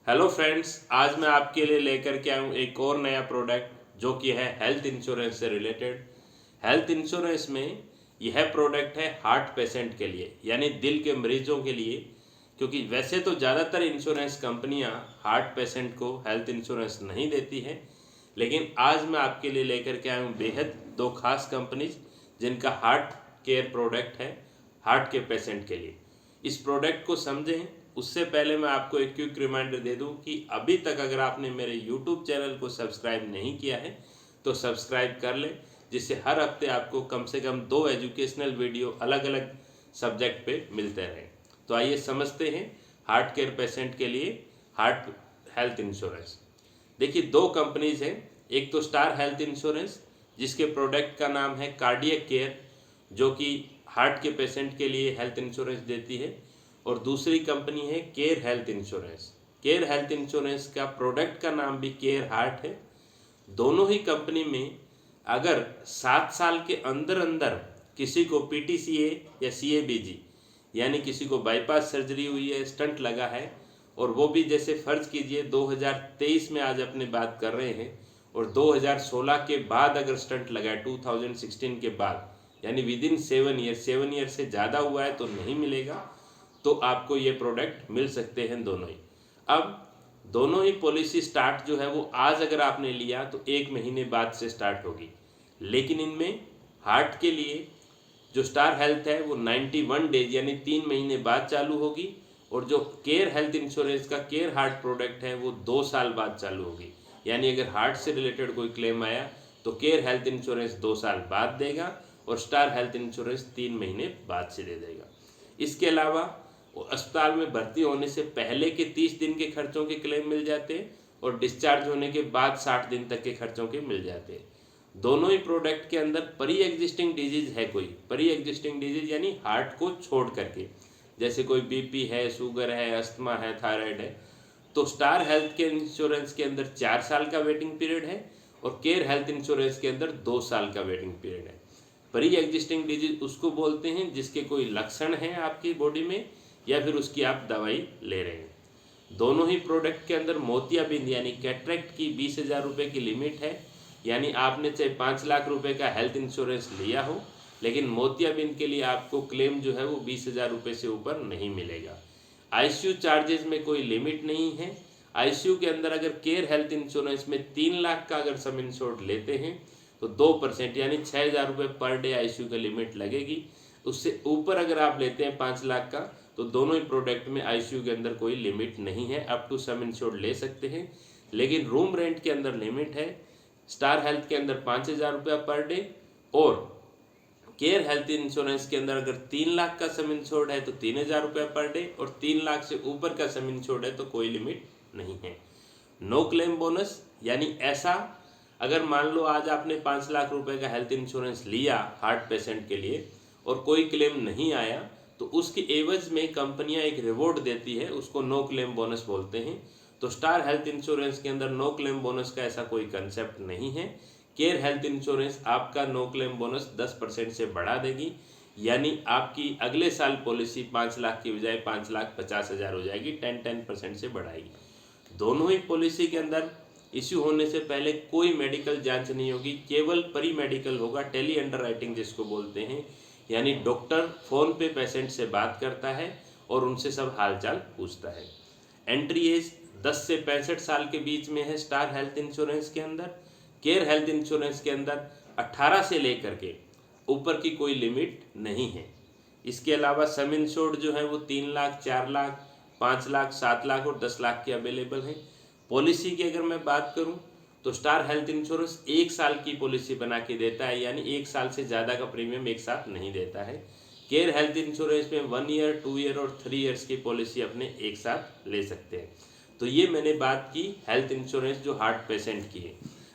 Hello friends, आज मैं आपके लिए लेकर के आया हूँ एक और नया प्रोडक्ट जो कि है हेल्थ इंश्योरेंस से रिलेटेड। हेल्थ इंश्योरेंस में यह प्रोडक्ट है हार्ट पेशेंट के लिए, यानी दिल के मरीजों के लिए। क्योंकि वैसे तो ज़्यादातर इंश्योरेंस कंपनियां हार्ट पेशेंट को हेल्थ इंश्योरेंस नहीं देती हैं, लेकिन आज मैं आपके लिए लेकर के आया हूँ बेहद दो खास कंपनीज जिनका हार्ट केयर प्रोडक्ट है हार्ट के पेशेंट के लिए। इस प्रोडक्ट को समझें उससे पहले मैं आपको एक क्विक रिमाइंडर दे दूं कि अभी तक अगर आपने मेरे यूट्यूब चैनल को सब्सक्राइब नहीं किया है तो सब्सक्राइब कर लें, जिससे हर हफ्ते आपको कम से कम 2 एजुकेशनल वीडियो अलग अलग सब्जेक्ट पे मिलते रहें। तो आइए समझते हैं हार्ट केयर पेशेंट के लिए हार्ट हेल्थ इंश्योरेंस। देखिए, दो कंपनीज हैं। एक तो स्टार हेल्थ इंश्योरेंस जिसके प्रोडक्ट का नाम है कार्डियक केयर, जो कि हार्ट के पेशेंट के लिए हेल्थ इंश्योरेंस देती है, और दूसरी कंपनी है care health insurance. Care health insurance का प्रोडक्ट का नाम भी केयर हार्ट है। दोनों ही कंपनी में अगर 7 साल के अंदर अंदर किसी को पीटीसीए या सीएबीजी यानी किसी को बाईपास सर्जरी हुई है, स्टंट लगा है, और वो भी जैसे फर्ज कीजिए 2023 में आज अपनी बात कर रहे हैं और 2016 के बाद अगर स्टंट लगा है 2016 के बाद, यानी विद इन 7 ईयर से ज़्यादा हुआ है तो नहीं मिलेगा। तो आपको ये प्रोडक्ट मिल सकते हैं दोनों ही। अब दोनों ही पॉलिसी स्टार्ट जो है वो आज अगर आपने लिया तो 1 महीने बाद से स्टार्ट होगी, लेकिन इनमें हार्ट के लिए जो स्टार हेल्थ है वो 91 डेज यानी 3 महीने बाद चालू होगी, और जो केयर हेल्थ इंश्योरेंस का केयर हार्ट प्रोडक्ट है वो 2 साल बाद चालू होगी। यानी अगर हार्ट से रिलेटेड कोई क्लेम आया तो केयर हेल्थ इंश्योरेंस 2 साल बाद देगा और स्टार हेल्थ इंश्योरेंस 3 महीने बाद से दे देगा। इसके अलावा अस्पताल में भर्ती होने से पहले के 30 दिन के खर्चों के क्लेम मिल जाते हैं और डिस्चार्ज होने के बाद 60 दिन तक के खर्चों के मिल जाते हैं। दोनों ही प्रोडक्ट के अंदर प्री एग्जिस्टिंग डिजीज है, कोई प्री एग्जिस्टिंग डिजीज यानी हार्ट को छोड़ करके, जैसे कोई बीपी है, शुगर है, अस्थमा है, थायराइड है, तो स्टार हेल्थ के इंश्योरेंस के अंदर 4 साल का वेटिंग पीरियड है और केयर हेल्थ इंश्योरेंस के अंदर 2 साल का वेटिंग पीरियड है। प्री एग्जिस्टिंग डिजीज उसको बोलते हैं जिसके कोई लक्षण हैं आपकी बॉडी में या फिर उसकी आप दवाई ले रहे हैं। दोनों ही प्रोडक्ट के अंदर मोतियाबिंद यानी कैटरेक्ट की 20,000 रुपये की लिमिट है। यानी आपने चाहे 5 लाख रुपए का हेल्थ इंश्योरेंस लिया हो, लेकिन मोतियाबिंद के लिए आपको क्लेम जो है वो 20,000 रुपये से ऊपर नहीं मिलेगा। आईसीयू चार्जेस में कोई लिमिट नहीं है। आईसीयू के अंदर अगर केयर हेल्थ इंश्योरेंस में 3 लाख का अगर सम इंश्योर्ड लेते हैं तो 2% यानी 6,000 रुपये पर डे आईसीयू का लिमिट लगेगी। उससे ऊपर अगर आप लेते हैं 5 लाख का तो दोनों ही प्रोडक्ट में आईसीयू के अंदर कोई लिमिट नहीं है, अप टू सम इंश्योर्ड ले सकते हैं, लेकिन रूम रेंट के अंदर लिमिट है। स्टार हेल्थ के अंदर 5,000 रुपया पर डे, और केयर हेल्थ इंश्योरेंस के अंदर अगर 3 लाख का सम इंश्योर्ड है तो 3,000 रुपया पर डे, और 3 लाख से ऊपर का सम इंश्योर्ड है तो कोई लिमिट नहीं है। नो क्लेम बोनस यानी ऐसा अगर मान लो आज आपने 5 लाख रुपए का हेल्थ इंश्योरेंस लिया हार्ट पेशेंट के लिए और कोई क्लेम नहीं आया तो उसके एवज में कंपनियां एक रिवॉर्ड देती है, उसको नो क्लेम बोनस बोलते हैं। तो स्टार हेल्थ इंश्योरेंस के अंदर नो क्लेम बोनस का ऐसा कोई कंसेप्ट नहीं है। केयर हेल्थ इंश्योरेंस आपका नो क्लेम बोनस 10% से बढ़ा देगी, यानी आपकी अगले साल पॉलिसी 5 लाख की बजाय 5,50,000 हो जाएगी, 10% से बढ़ाएगी। दोनों ही पॉलिसी के अंदर इश्यू होने से पहले कोई मेडिकल जांच नहीं होगी, केवल प्री मेडिकल होगा, टेली अंडर राइटिंग जिसको बोलते हैं, यानी डॉक्टर फ़ोन पे पेशेंट से बात करता है और उनसे सब हालचाल पूछता है। एंट्री एज 10 से 65 साल के बीच में है स्टार हेल्थ इंश्योरेंस के अंदर। केयर हेल्थ इंश्योरेंस के अंदर 18 से लेकर के ऊपर की कोई लिमिट नहीं है। इसके अलावा सम इंश्योर्ड जो है वो 3 लाख, 4 लाख, 5 लाख, 7 लाख और 10 लाख के अवेलेबल हैं। पॉलिसी की अगर मैं बात करूं तो स्टार हेल्थ इंश्योरेंस 1 साल की पॉलिसी बना के देता है, यानी 1 साल से ज़्यादा का प्रीमियम एक साथ नहीं देता है। केयर हेल्थ इंश्योरेंस में 1 ईयर, 2 ईयर और 3 ईयर्स की पॉलिसी अपने एक साथ ले सकते हैं। तो ये मैंने बात की हेल्थ इंश्योरेंस जो हार्ट पेशेंट की है।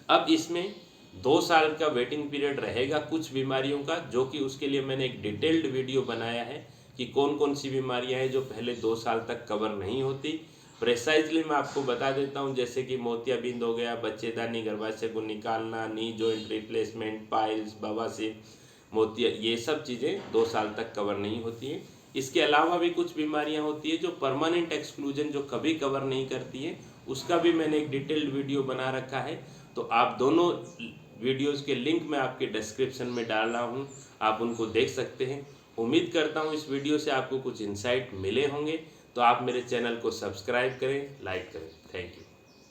अब इसमें 2 साल का वेटिंग पीरियड रहेगा कुछ बीमारियों का, जो कि उसके लिए मैंने एक डिटेल्ड वीडियो बनाया है कि कौन कौन सी बीमारियां हैं जो पहले 2 साल तक कवर नहीं होती। प्रेसाइजली मैं आपको बता देता हूं, जैसे कि मोतियाबिंद हो गया, बच्चेदानी, गर्भाशय को निकालना, नी जॉइंट रिप्लेसमेंट, पाइल्स, बवासीर, मोतिया, ये सब चीज़ें 2 साल तक कवर नहीं होती हैं। इसके अलावा भी कुछ बीमारियां होती है जो परमानेंट एक्सक्लूजन जो कभी कवर नहीं करती है, उसका भी मैंने एक डिटेल्ड वीडियो बना रखा है। तो आप दोनों वीडियोस के लिंक मैं आपके डिस्क्रिप्शन में डाल रहा हूँ, आप उनको देख सकते हैं। उम्मीद करता हूँ इस वीडियो से आपको कुछ इंसाइट मिले होंगे। तो आप मेरे चैनल को सब्सक्राइब करें, लाइक करें। Thank you.